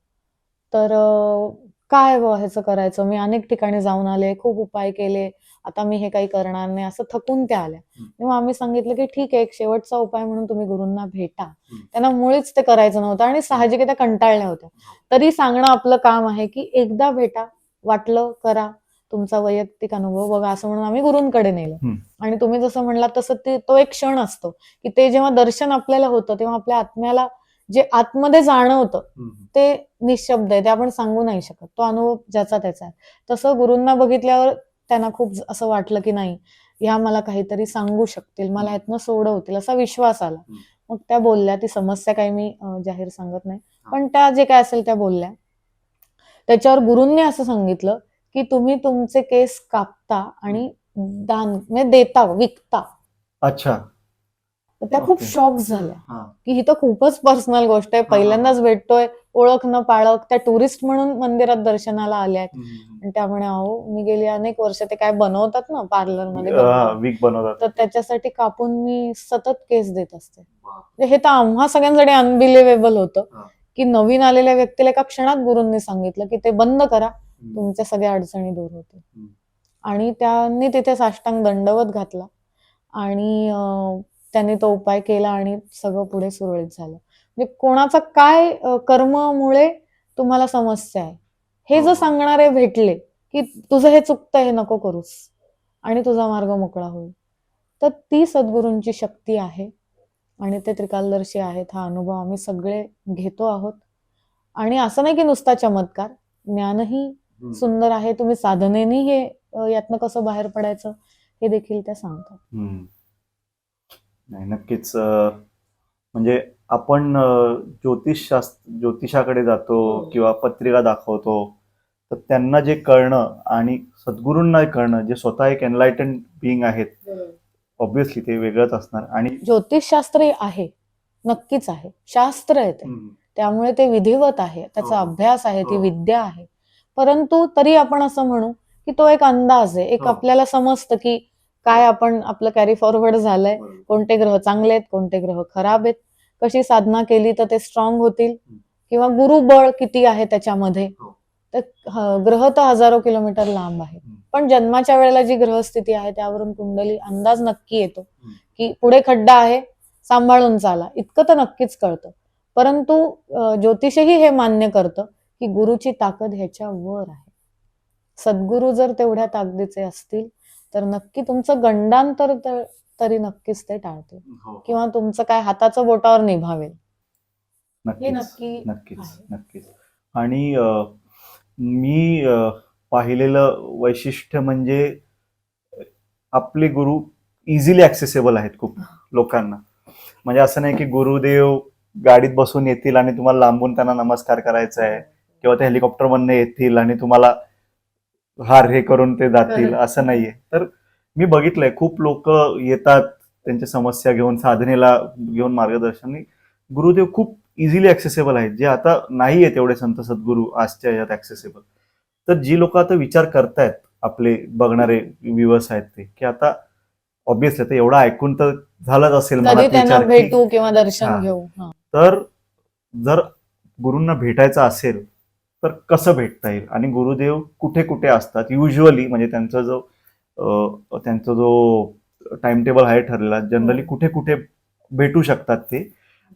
तर काय ह्याचं करायचं, मी अनेक ठिकाणी जाऊन आले, खूप उपाय केले, आता मी हे काही करणार नाही, असं थकून त्या आल्या. तेव्हा आम्ही सांगितलं की ठीक आहे, एक शेवटचा उपाय म्हणून तुम्ही गुरूंना भेटा. त्यांना मुळीच ते करायचं नव्हतं आणि साहजिक त्या कंटाळल्या होत्या. तरी सांगणं आपलं काम आहे की एकदा भेटा, वाटलं करा, तुमचा वैयक्तिक अनुभव बघा, असं म्हणून आम्ही गुरूंकडे नेलं. आणि तुम्ही जसं म्हणलात तसं तो एक क्षण असतो की ते जेव्हा दर्शन आपल्याला होतं तेव्हा आपल्या आत्म्याला जे आतमध्ये जाणवतं ते निशब्द आहे, ते आपण सांगू नाही शकत. तो अनुभव ज्याचा त्याचा आहे. तसं गुरूंना बघितल्यावर त्यांना खूप असं वाटलं की नाही, ह्या मला काहीतरी सांगू शकतील, मला ह्यातनं सोडवतील, असा विश्वास आला. मग त्या बोलल्या, ती समस्या काही मी जाहीर सांगत नाही, पण त्या जे काय असेल त्या बोलल्या. त्याच्यावर गुरूंनी असं सांगितलं की तुम्ही तुमचे केस कापता आणि दान म्हणजे देता, विकता. अच्छा. त्या खूप शॉक झाल्या की ही तर खूपच पर्सनल गोष्ट आहे, पहिल्यांदाच भेटतोय, ओळख न पाळख, त्या टुरिस्ट म्हणून मंदिरात दर्शनाला आल्यात. आणि त्यामुळे अहो मी गेली अनेक वर्ष ते काय बनवतात ना पार्लरमध्ये वीक बनवतात, तर त्याच्यासाठी कापून मी सतत केस देत असते. हे तर आम्हा सगळ्यांसाठी अनबिलिव्हेबल होतं की नवीन आलेल्या व्यक्तीला एका क्षणात गुरूंनी सांगितलं की ते बंद करा, तुमच्या सगळ्या अडचणी दूर होतील. आणि त्यांनी तिथे साष्टांग दंडवत घातला आणि त्यांनी तो उपाय केला आणि सगळं पुढे सुरळीत झालं. म्हणजे कोणाचा काय कर्ममुळे तुम्हाला समस्या आहे हे जर सांगणारे भेटले की तुझं हे चुकतंय, हे नको करूस आणि तुझा मार्ग मोकळा होईल, तर ती सद्गुरूंची शक्ती आहे आणि ते त्रिकालदर्शी आहेत. हा अनुभव आम्ही सगळे घेतो आहोत. आणि असं नाही की नुसता चमत्कार, ज्ञानही सुंदर आहे. तुम्ही साधनेनी हे यातनं कसं बाहेर पडायचं हे देखील त्या सांगतात. नाही, नक्कीच. म्हणजे आपण ज्योतिषाकडे जातो किंवा पत्रिका दाखवतो, तर त्यांना जे कळणं आणि सद्गुरूंना कळणं, जे स्वतः एक एनलायटन बिईंग आहेत, ऑब्व्हियसली ते वेगळंच असणार. आणि ज्योतिषशास्त्र आहे, नक्कीच आहे, शास्त्र आहे ते, त्यामुळे ते विधिवत आहे, त्याचा अभ्यास आहे, ती विद्या आहे. परंतु तरी आपण असं म्हणू की तो एक अंदाज आहे, एक आपल्याला समजतं की काय आपण आपलं कॅरी फॉरवर्ड झालंय, कोणते ग्रह चांगले आहेत, कोणते ग्रह खराब आहेत, कशी साधना केली तर ते स्ट्रॉंग होतील, किंवा गुरुबळ किती आहे त्याच्यामध्ये. तर ग्रह तर हजारो किलोमीटर लांब आहे, पण जन्माच्या वेळेला जी ग्रहस्थिती आहे त्यावरून कुंडली अंदाज नक्की येतो की पुढे खड्डा आहे, सांभाळून चाला, इतकं तर नक्कीच कळतं. परंतु ज्योतिषही हे मान्य करतं की गुरुची ताकद ह्याच्या वर आहे. सद्गुरू जर तेवढ्या ताकदीचे असतील तर नक्की तुमचं गंडांतर तरी नक्कीच ते टाळतील किंवा तुमचं काय हाताचं बोटावर निभावेल. नक्कीच. आणि मी पाहिलेलं वैशिष्ट्य म्हणजे आपले गुरु इझिली ऍक्सेसेबल आहेत खूप लोकांना. म्हणजे असं नाही की गुरुदेव गाडीत बसून येतील आणि तुम्हाला लांबून त्यांना नमस्कार करायचा आहे, किंवा ते हेलिकॉप्टर मधनं येतील आणि तुम्हाला हार हे करून ते जातील, असं नाहीये. तर मी बघितलंय खूप लोक येतात त्यांच्या समस्या घेऊन, साधनेला घेऊन मार्गदर्शन. गुरुदेव खूप इझिली ऍक्सेसेबल आहेत, जे आता नाहीये तेवढे संत सद्गुरू आजच्या यात ऍक्सेसेबल. तर जी लोक आता विचार करतायत, आपले बघणारे व्ह्यूअर्स आहेत ते, की आता ऑब्व्हियसली आता एवढं ऐकून तर झालंच असेल मनात विचार भेटू किंवा दर्शन घेऊ. तर जर गुरूंना भेटायचं असेल तर कसं भेटता येईल, आणि गुरुदेव कुठे कुठे असतात युजली, म्हणजे त्यांचा जो टाइम टेबल आहे ठरलेला, जनरली कुठे कुठे भेटू शकतात ते,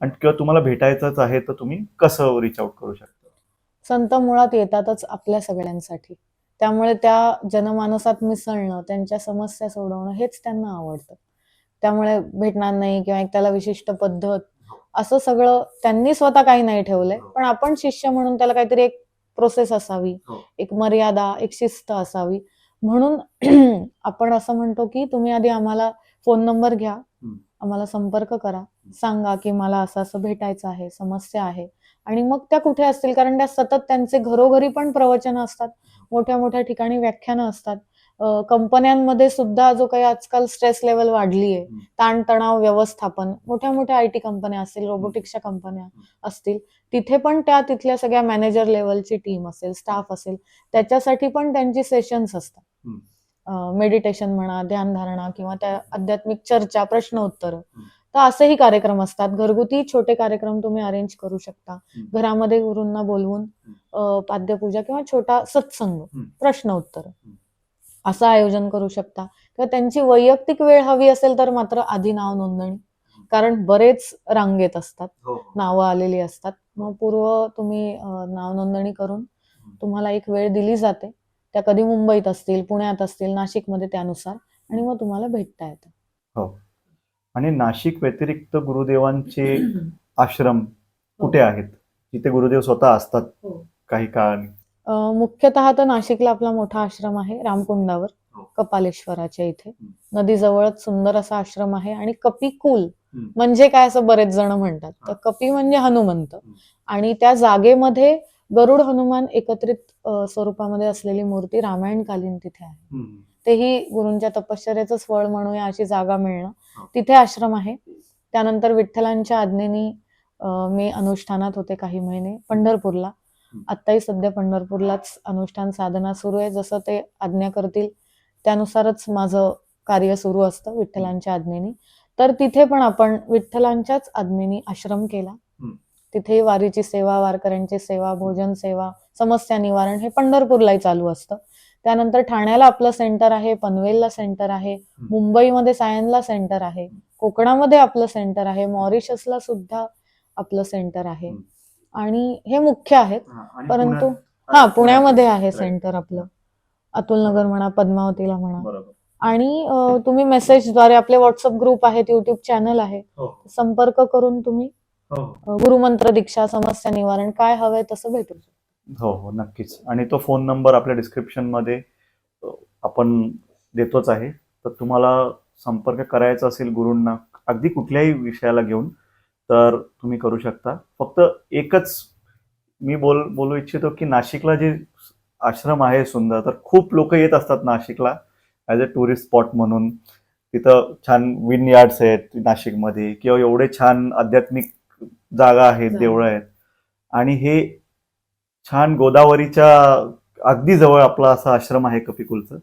आणि किंवा तुम्हाला भेटायचंच आहे तर तुम्ही कसं रिच आउट करू शकता? संत मुळात येतातच आपल्या सगळ्यांसाठी, त्यामुळे त्या जनमानसात मिसळणं, त्यांच्या समस्या सोडवणं हेच त्यांना आवडतं. त्यामुळे भेटणार नाही किंवा एक त्याला विशिष्ट पद्धत, असं सगळं त्यांनी स्वतः काही नाही ठेवलंय. पण आपण शिष्य म्हणून त्याला काहीतरी एक प्रोसेस असावी, एक मर्यादा, एक शिस्त असावी. म्हणून आपण असं म्हणतो की तुम्ही आधी आम्हाला फोन नंबर घ्या, आम्हाला संपर्क करा, सांगा की मला असं असं भेटायचं आहे, समस्या आहे. आणि मग त्या कुठे असतील, कारण त्या सतत त्यांचे घरोघरी पण प्रवचनं असतात, मोठ्या मोठ्या ठिकाणी व्याख्यानं असतात. कंपन्यांमध्ये सुद्धा जो काही आजकाल स्ट्रेस लेवल वाढली आहे, ताणतणाव व्यवस्थापन, मोठ्या मोठ्या आयटी कंपन्या असतील, रोबोटिक्सच्या कंपन्या असतील, तिथे पण त्या तिथल्या सगळ्या मॅनेजर लेवलची टीम असेल, स्टाफ असेल, त्याच्यासाठी पण त्यांची सेशन्स असतात. मेडिटेशन म्हणा, ध्यानधारणा किंवा त्या आध्यात्मिक चर्चा, प्रश्न उत्तर, तर असेही कार्यक्रम असतात. घरगुती छोटे कार्यक्रम तुम्ही अरेंज करू शकता. घरामध्ये गुरूंना बोलवून पाद्यपूजा किंवा छोटा सत्संग, प्रश्न उत्तर असं आयोजन करू शकता. किंवा त्यांची वैयक्तिक वेळ हवी असेल तर मात्र आधी नाव नोंदणी, कारण बरेच रांगेत असतात, नावं आलेली असतात. मग पूर्व तुम्ही नाव नोंदणी करून तुम्हाला एक वेळ दिली जाते. त्या कधी मुंबईत असतील, पुण्यात असतील, नाशिकमध्ये, त्यानुसार, आणि मग तुम्हाला भेटता येतं. हो. आणि नाशिक व्यतिरिक्त गुरुदेवांचे आश्रम कुठे आहेत, जिथे गुरुदेव स्वतः असतात काही काळाने? मुख्यतः तर नाशिकला आपला मोठा आश्रम आहे, रामकुंडावर, कपालेश्वराच्या इथे. नदीजवळच सुंदर असा आश्रम आहे. आणि कपिकुल म्हणजे काय असं बरेच जण म्हणतात. तर कपी म्हणजे हनुमंत, आणि त्या जागेमध्ये गरुड हनुमान एकत्रित स्वरूपामध्ये असलेली मूर्ती रामायणकालीन तिथे आहे. तेही गुरूंच्या तपश्चर्याचंच फळ म्हणूया अशी जागा मिळणं. तिथे आश्रम आहे. त्यानंतर विठ्ठलांच्या आज्ञेनी मी अनुष्ठानात होते काही महिने पंढरपूरला. आत्ताही सध्या पंढरपूरलाच अनुष्ठान साधना सुरू आहे. जसं ते आज्ञा करतील त्यानुसारच माझं कार्य सुरू असतं विठ्ठलांच्या आज्ञेनी. तर तिथे पण आपण विठ्ठलांच्याच आज्ञेनी आश्रम केला. तिथे वारीची सेवा, वारकऱ्यांची सेवा, भोजन सेवा, समस्या निवारण हे पंढरपूरलाही चालू असतं. त्यानंतर ठाण्याला आपलं सेंटर आहे, पनवेलला सेंटर आहे, मुंबईमध्ये सायनला सेंटर आहे, कोकणामध्ये आपलं सेंटर आहे, मॉरिशसला सुद्धा आपलं सेंटर आहे. आणि हे मुख्य आहेत. परंतु पुण्यामध्ये आहे सेंटर आपलं, अतुल नगर म्हणा, पद्मावतीला म्हणा. आणि तुम्ही मेसेजद्वारे, आपले व्हॉट्सअप ग्रुप आहेत, युट्यूब चॅनल आहे, संपर्क करून तुम्ही गुरुमंत्र दीक्षा, समस्या निवारण, काय हवंय तसं भेटू शकतो. हो, नक्कीच. आणि तो फोन नंबर आपल्या डिस्क्रिप्शन मध्ये आपण देतोच आहे. तर तुम्हाला संपर्क करायचा असेल गुरूंना अगदी कुठल्याही विषयाला घेऊन, तर तुम्ही करू शकता. फक्त एकच मी बोलू इच्छितो की नाशिकला जे आश्रम आहे सुंदर, तर खूप लोक येत असतात नाशिकला ॲज अ टुरिस्ट स्पॉट म्हणून. तिथं छान विन यार्ड्स आहेत नाशिकमध्ये, किंवा एवढे छान आध्यात्मिक जागा आहेत, देवळं आहेत. आणि हे छान गोदावरीच्या अगदी जवळ आपला असा आश्रम आहे कपिकुलचं.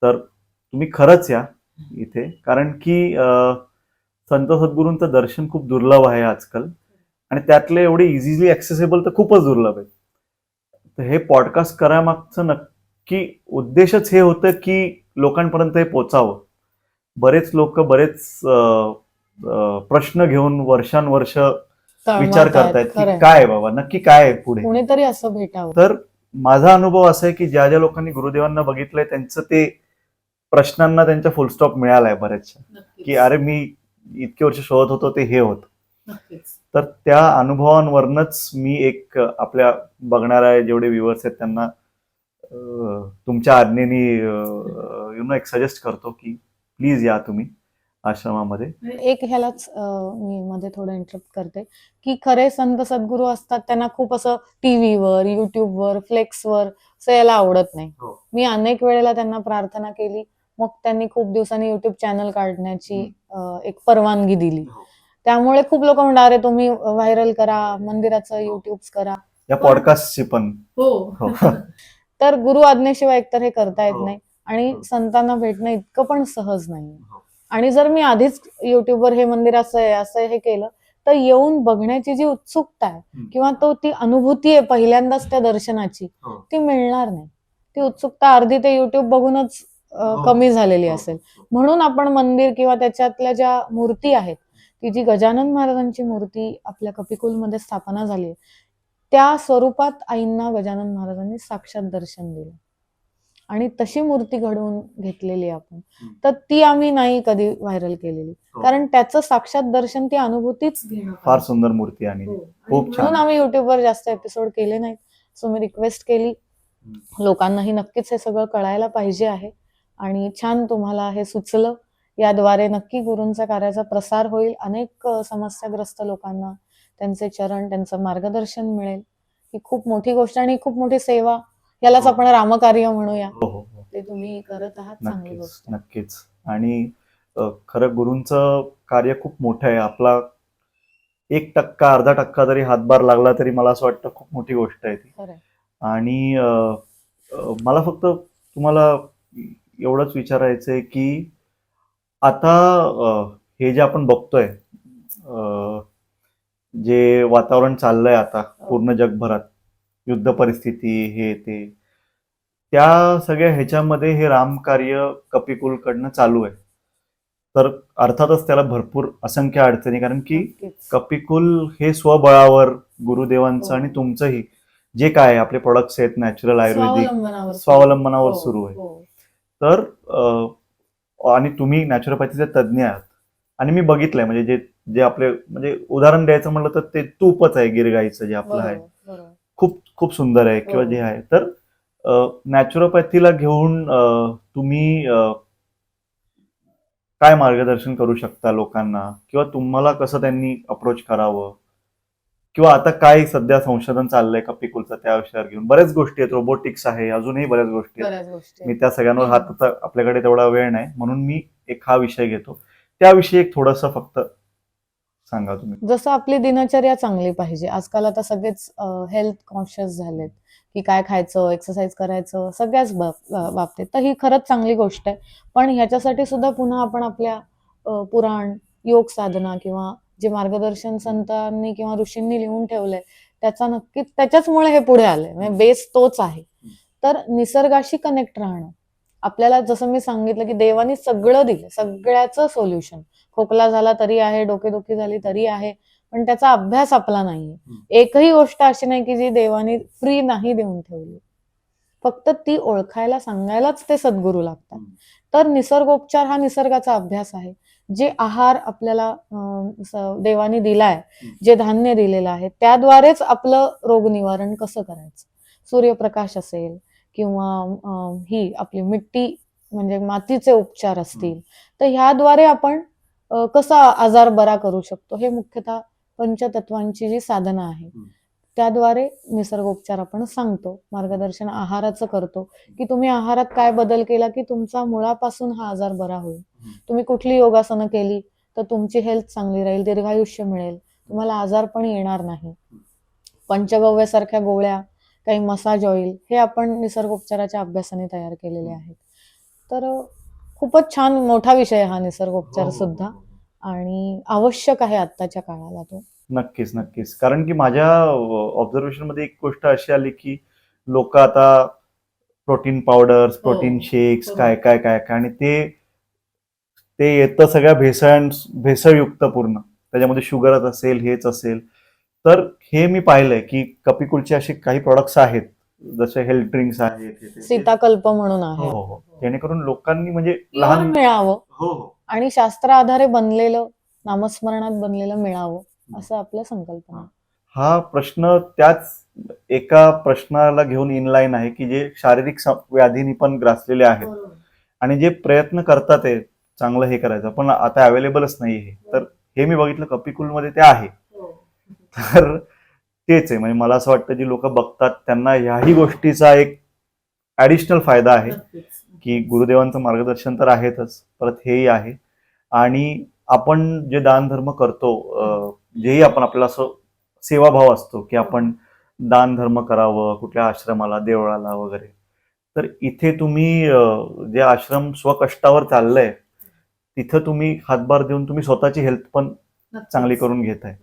तर तुम्ही खरंच या इथे, कारण की संत सद्गुरूंचं दर्शन खूप दुर्लभ आहे आजकाल, आणि त्यातले एवढे इझिली ऍक्सेसिबल तर खूपच दुर्लभ आहे. तर हे पॉडकास्ट करामागचं नक्की उद्देशच हे होतं की लोकांपर्यंत हे पोचावं. बरेच लोक बरेच प्रश्न घेऊन वर्षानुवर्ष विचार करतायत की काय बाबा नक्की काय आहे पुढे, कोणीतरी असं भेटावं. तर माझा अनुभव असा आहे की ज्या ज्या लोकांनी गुरुदेवांना बघितलंय त्यांचं ते प्रश्नांना त्यांचा फुलस्टॉप मिळालाय बऱ्याचशा, की अरे मी इतके वर्ष शोधत होतो ते हे होत. तर त्या अनुभवांवरनच मी एक आपल्या बघणाऱ्या जेवढे व्ह्युअर्स आहेत त्यांना तुमच्या आज्ञेने एक सजेस्ट करतो की प्लीज या तुम्ही आश्रमामध्ये. एक ह्यालाच मी मध्ये थोडं इंटरप्ट करते की खरे संत सद्गुरू असतात त्यांना खूप असं टीव्हीवर, युट्यूबवर, फ्लेक्सवर यायला आवडत नाही. मी अनेक वेळेला त्यांना प्रार्थना केली, मग त्यांनी खूप दिवसांनी युट्यूब चॅनल काढण्याची एक परवानगी दिली. त्यामुळे खूप लोक म्हणतात अरे तुम्ही व्हायरल करा, मंदिराचं युट्यूब करा, या पॉडकास्टची पण. तर गुरु आज्ञेशिवाय एकतर हे करता येत नाही, आणि संतांना भेटणं इतकं पण सहज नाही. आणि जर मी आधीच युट्यूबवर हे मंदिर असं आहे असं हे केलं, तर येऊन बघण्याची जी उत्सुकता आहे किंवा ती अनुभूती आहे पहिल्यांदाच त्या दर्शनाची, ती मिळणार नाही. ती उत्सुकता अर्धी ते युट्यूब बघूनच कमी झालेली असेल. म्हणून आपण मंदिर किंवा त्याच्यातल्या ज्या मूर्ती आहेत, ती जी गजानन महाराजांची मूर्ती आपल्या कपिकुलमध्ये स्थापना झाली, त्या स्वरूपात आईंना गजानन महाराजांनी साक्षात दर्शन दिलं. आणि तशी मूर्ती घडवून घेतलेली आपण. हम्म. तर ती आम्ही नाही कधी व्हायरल केलेली, हो. कारण त्याचं साक्षात दर्शन, ती अनुभूतीच घेणं फार पाहिजे. सुंदर मूर्ती आणि हो. खूप म्हणून छान. आम्ही युट्यूबवर जास्त एपिसोड केले नाहीत. सो मी रिक्वेस्ट केली, लोकांनाही नक्कीच हे सगळं कळायला पाहिजे आहे. आणि छान तुम्हाला हे सुचलं. याद्वारे नक्की गुरूंच्या कार्याचा प्रसार होईल. अनेक समस्याग्रस्त लोकांना त्यांचे चरण, त्यांचं मार्गदर्शन मिळेल. ही खूप मोठी गोष्ट आणि खूप मोठी सेवा, यालाच हो. आपण रामकार्य म्हणूया. हो हो हो. ते तुम्ही करत आहात, चांगली नक्कीच गोष्ट आहे. नक्कीच. आणि खरं गुरूंचं कार्य खूप मोठं आहे. आपला 1% अर्धा टक्का जरी हातभार लागला तरी मला असं वाटतं खूप मोठी गोष्ट आहे ती. खरंय. आणि मला फक्त तुम्हाला एवढंच विचारायचंय की आता हे जे आपण बघतोय, जे वातावरण चाललंय आता पूर्ण जगभरात, युद्ध परिस्थिती, हे ते, त्या सगळ्या ह्याच्यामध्ये हे रामकार्य कपिकुलकडनं चालू आहे. तर अर्थातच त्याला भरपूर असंख्य अडचणी, कारण की नक्कीच. कपिकुल हे स्वबळावर गुरुदेवांचं हो. आणि तुमचंही जे काय आपले प्रोडक्ट्स आहेत, नॅचरल आयुर्वेदिक, स्वावलंबनावर सुरू आहे. हो. तर आणि तुम्ही नॅचरोपॅथीचे तज्ज्ञ आहात. आणि मी बघितलंय, म्हणजे जे जे आपले, म्हणजे उदाहरण द्यायचं म्हटलं तर ते तूपच आहे गिरगाईचं जे आपलं आहे, बरोबर, बरोबर. खूप खूप सुंदर आहे किंवा हो. जे आहे. तर नॅचरोपॅथीला घेऊन तुम्ही काय मार्गदर्शन करू शकता लोकांना, किंवा तुम्हाला कसं त्यांनी अप्रोच करावं, किंवा आता काय सध्या संशोधन चाललंय कपिकुलचं त्या विषयावर घेऊन? बऱ्याच गोष्टी आहेत, रोबोटिक्स आहे, अजूनही बऱ्याच गोष्टी आहेत. बऱ्याच गोष्टी मी आहेत. त्या सगळ्यांवर हात, आता आपल्याकडे तेवढा वेळ नाही, म्हणून मी एक हा विषय घेतो. त्याविषयी एक थोडंसं फक्त सांगा तुम्ही. जसं आपली दिनचर्या चांगली पाहिजे. आजकाल आता सगळेच हेल्थ कॉन्शियस झालेत, की काय खायचं, एक्सरसाइज करायचं, सगळ्याच बाबतीत. तर ही खरंच चांगली गोष्ट आहे. पण ह्याच्यासाठी सुद्धा पुन्हा आपण आपल्या पुराण, योग साधना किंवा जे मार्गदर्शन संतांनी किंवा ऋषींनी लिहून ठेवलंय, त्याचा नक्कीच, त्याच्याचमुळे हे पुढे आलंय. म्हणजे बेस तोच आहे. तर निसर्गाशी कनेक्ट राहणं. आपल्याला जसं मी सांगितलं, की देवानी सगळं दिलं, सगळ्याचं सोल्युशन. खोकला झाला तरी आहे, डोकेदुखी झाली तरी आहे, पण त्याचा अभ्यास आपला नाहीये. एकही गोष्ट अशी नाही की जी देवानी फ्री नाही देऊन ठेवली. फक्त ती ओळखायला सांगायलाच ते सद्गुरू लागतात. तर निसर्गोपचार हा निसर्गाचा अभ्यास आहे. जे आहार आपल्याला देवानी दिलाय, जे धान्य दिलेलं आहे, त्याद्वारेच आपलं रोग निवारण कसं करायचं. सूर्यप्रकाश असेल किंवा ही आपली मिट्टी म्हणजे मातीचे उपचार असतील, तर ह्याद्वारे आपण कसा आजार बरा करू शकतो, हे मुख्यतः पंचतत्वांची जी साधना आहे त्याद्वारे निसर्गोपचार आपण सांगतो. मार्गदर्शन आहाराचं करतो, की तुम्ही आहारात काय बदल केला की तुमचा मुळापासून हा आजार बरा होईल. तुम्ही कुठली योगासनं केली तर तुमची हेल्थ चांगली राहील, दीर्घायुष्य मिळेल, तुम्हाला आजार पण येणार नाही. पंचगव्यासारख्या गोळ्या, काही मसाज ऑइल, हे आपण निसर्गोपचाराच्या अभ्यासाने तयार केलेले आहेत. तर खूपच छान मोठा विषय हा निसर्गोपचार सुद्धा, आणि आवश्यक आहे आत्ताच्या काळाला तो. नक्कीच नक्कीच. कारण की माझ्या ऑब्झर्वेशन मध्ये एक गोष्ट अशी आली की लोक आता प्रोटीन पावडर्स, प्रोटीन शेक्स, काय काय काय काय, आणि ते येतं सगळ्या भेसळयुक्त पूर्ण. त्याच्यामध्ये शुगरच असेल, हेच असेल. तर हे मी पाहिलंय की कपिकुलचे असे काही प्रोडक्ट्स आहेत, जसे हेल्थ ड्रिंक्स आहेत, सीताकल्प म्हणून आहे. हो हो, जेणेकरून लोकांनी म्हणजे Pure लहान मिळावं हो हो आणि शास्त्राआधारे बनलेलं, नामस्मरणात बनलेलं मिळावं, असं आपलं संकल्पना आहे. हा प्रश्न त्याच एका प्रश्नाला घेऊन इनलाईन आहे की जे शारीरिक व्याधींनी पण ग्रासलेले आहेत, आणि जे प्रयत्न करतात ते चांगलं हे करायचं, पण आता अवेलेबलच नाही हे. तर हे मी बघितलं कपिकुलमध्ये ते आहे. तर तेच आहे, म्हणजे मला असं वाटतं जी लोक बघतात त्यांना ह्याही गोष्टीचा एक ऍडिशनल फायदा आहे की गुरुदेवांचं मार्गदर्शन तर आहेतच, परत हेही आहे. आणि आपण जे दानधर्म करतो, जेही आपण, आपल्याला असं सेवाभाव असतो की आपण दान धर्म करावं कुठल्या आश्रमाला, देवळाला वगैरे, तर इथे तुम्ही जे आश्रम स्वकष्टावर चाललंय, तिथं तुम्ही हातभार देऊन तुम्ही स्वतःची हेल्थ पण चांगली करून घेताय.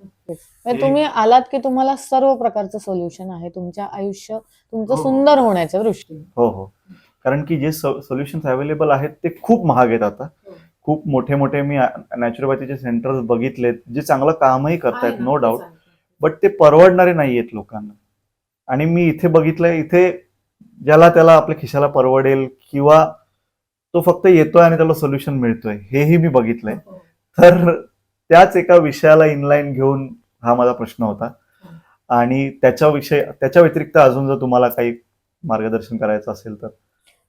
तुम्ही आलात की तुम्हाला सर्व प्रकारचं सोल्युशन आहे तुमच्या आयुष्य तुमचं सुंदर होण्याच्या दृष्टीने. हो हो, कारण की जे सोल्युशन्स अवेलेबल आहेत ते खूप महाग आहेत आता. खूप मोठे मोठे मी नॅचरोपॅथीचे सेंटर्स बघितलेत जे चांगलं कामही करतायत, नो डाऊट, बट ते परवडणारे नाहीयेत लोकांना. आणि मी इथे बघितलंय, इथे ज्याला त्याला आपल्या खिशाला परवडेल किंवा तो फक्त येतोय आणि त्याला सोल्युशन मिळतोय, हेही मी बघितलंय. तर त्याच एका विषयाला इनलाईन घेऊन हा माझा प्रश्न होता. आणि त्याच्या व्यतिरिक्त अजून जर तुम्हाला काही मार्गदर्शन करायचं असेल तर.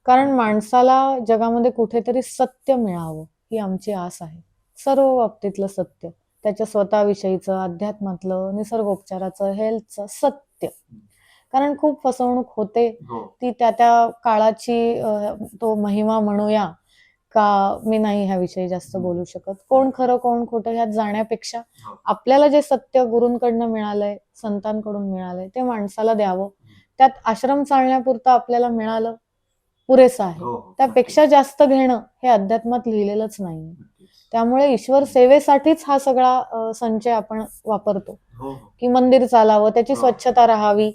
कारण माणसाला जगामध्ये कुठेतरी सत्य मिळावं ही आमची आस आहे. सर्व बाबतीतलं सत्य, त्याच्या स्वतःविषयीचं, अध्यात्मातलं, निसर्गोपचाराचं, हेल्थचं सत्य. कारण खूप फसवणूक होते, ती त्या त्या काळाची तो महिमा म्हणूया का, मी नाही ह्याविषयी जास्त बोलू शकत. कोण खरं कोण खोटं ह्यात जाण्यापेक्षा आपल्याला जे सत्य गुरूंकडनं मिळालंय, संतांकडून मिळालंय, ते माणसाला द्यावं. त्यात आश्रम चालण्यापुरतं आपल्याला मिळालं पुरेसं आहे. त्यापेक्षा जास्त घेणं हे अध्यात्मात लिहिलेलंच नाही. त्यामुळे ईश्वर सेवेसाठीच हा सगळा संचय आपण वापरतो, की मंदिर चालावं, त्याची स्वच्छता राहावी,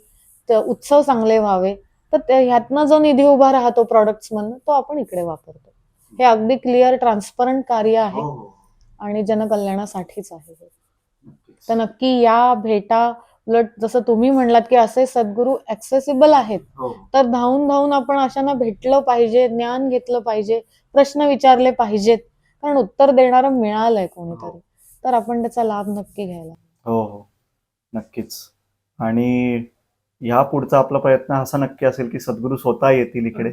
उत्सव चांगले व्हावे. तर ह्यातनं जो निधी उभा राहतो प्रोडक्ट्स मधनं, तो आपण इकडे वापरतो. हे अगदी क्लिअर ट्रान्सपरंट कार्य आहे आणि जनकल्याणासाठीच आहे. तर नक्की या भेटा, उलट जसं तुम्ही म्हणलात की असे सद्गुरू ऍक्सेसिबल आहेत, तर धावून धावून आपण अशांना भेटलं पाहिजे, ज्ञान घेतलं पाहिजे, प्रश्न विचारले पाहिजेत. कारण उत्तर देणारं मिळालंय कोणीतरी, तर आपण त्याचा लाभ नक्की घ्यायला. हो, नक्कीच. आणि ह्या पुढचा आपला प्रयत्न असा नक्की असेल की सद्गुरू स्वतः येतील इकडे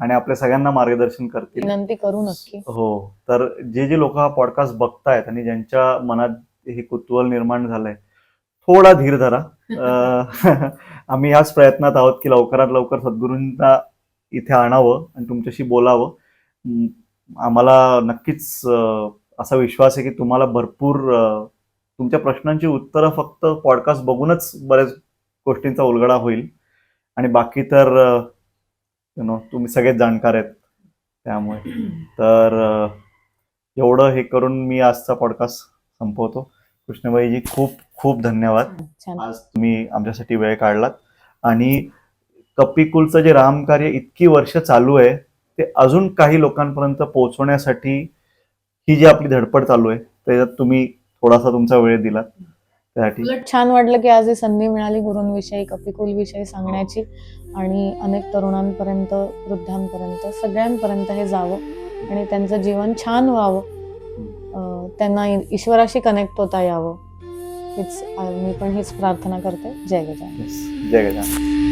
आणि आपल्या सगळ्यांना मार्गदर्शन करतील. विनंती करू नक्की. हो, तर जे लोक हा पॉडकास्ट बघतायत आणि ज्यांच्या मनात हे कुतूहल निर्माण झालंय, थोडा धीर धरा. आम्ही याच प्रयत्नात आहोत की लवकरात लवकर सद्गुरूंना इथे आणावं आणि तुमच्याशी बोलावं. आम्हाला नक्कीच असा विश्वास आहे की तुम्हाला भरपूर तुमच्या प्रश्नांची उत्तरं फक्त पॉडकास्ट बघूनच बऱ्याच गोष्टींचा उलगडा होईल. आणि बाकी तर तुम्ही सगळेच जाणकार आहेत. त्यामुळे तर एवढं हे करून मी आजचा पॉडकास्ट संपवतो. कृष्णबाईजी, खूप खूप धन्यवाद. आज तुम्ही आमच्यासाठी वेळ काढलात आणि कपिकुलचं जे रामकार्य इतकी वर्ष चालू आहे ते अजून काही लोकांपर्यंत पोहोचवण्यासाठी ही जी आपली धडपड चालू आहे त्याच्यात तुम्ही थोडासा तुमचा वेळ दिलात, त्यासाठी छान वाटलं की आज ही संधी मिळाली गुरूंविषयी, कपिकुल विषयी सांगण्याची. आणि अनेक तरुणांपर्यंत, वृद्धांपर्यंत, सगळ्यांपर्यंत हे जावं आणि त्यांचं जीवन छान व्हावं, त्यांना ईश्वराशी कनेक्ट होता यावं. मी पण हीच प्रार्थना करते. जय गजानन. जय गजानन.